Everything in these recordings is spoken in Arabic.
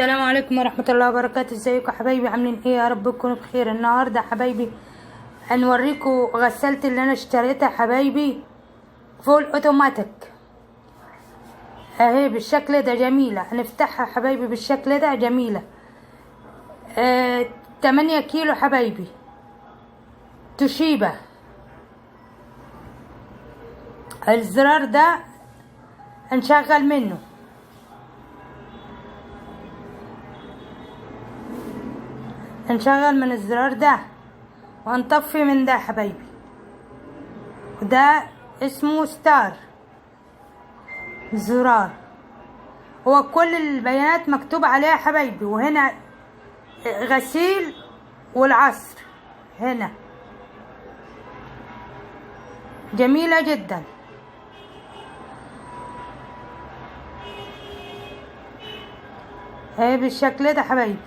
السلام عليكم ورحمة الله وبركاته. ازيكم حبايبي؟ عاملين ايه؟ يا رب تكونوا بخير. النهاردة حبايبي هنوريكم غسالتي اللي انا اشتريتها حبايبي، فول اوتوماتيك اهي بالشكل ده، جميلة. هنفتحها حبايبي بالشكل ده، جميلة. 8 كيلو حبايبي، توشيبا. الزرار ده هنشغل منه، هنشغل من الزرار ده وهنطفي من ده حبايبي. وده اسمه ستار زرار، هو كل البيانات مكتوب عليها حبايبي. وهنا غسيل والعصر هنا، جميلة جدا. اهي بالشكل ده حبايبي.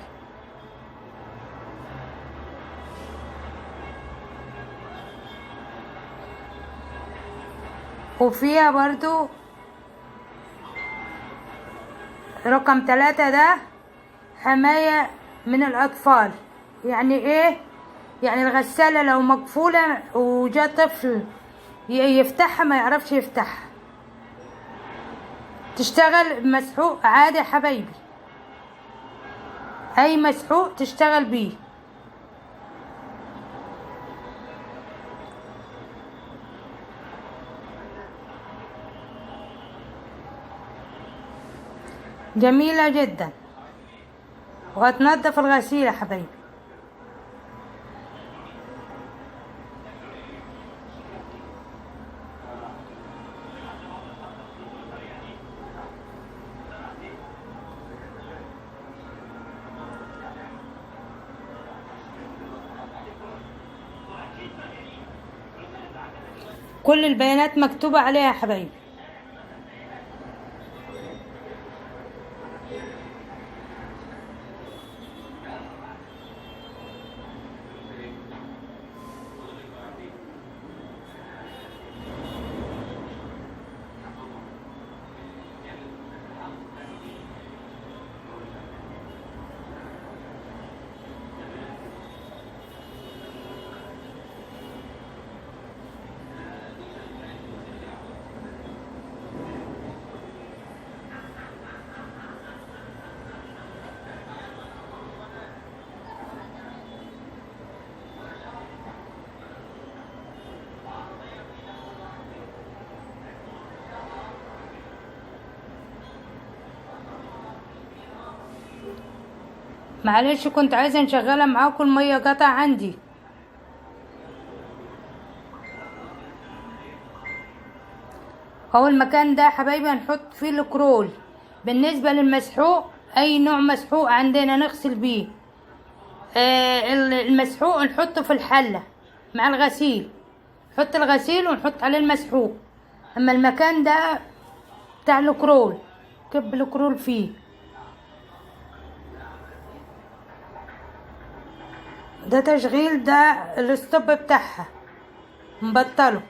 وفيها برضو رقم 3 ده حماية من الأطفال. يعني ايه؟ يعني الغسالة لو مقفولة وجاء طفل يفتحها ما يعرفش يفتحها، تشتغل مسحوق عادي حبايبي، اي مسحوق تشتغل بيه. جميلة جدا، وهتنضف الغسيل يا حبايبي. كل البيانات مكتوبة عليها يا حبايبي. معلش كنت عايزة نشغلها معاكم، المية قطع عندي. هو المكان ده حبايبي هنحط فيه الكرول. بالنسبة للمسحوق، اي نوع مسحوق عندنا نغسل بيه. المسحوق نحطه في الحلة مع الغسيل، نحط الغسيل ونحط عليه المسحوق. اما المكان ده بتاع الكرول، كب الكرول فيه. ده تشغيل، ده الستوب بتاعها مبطله.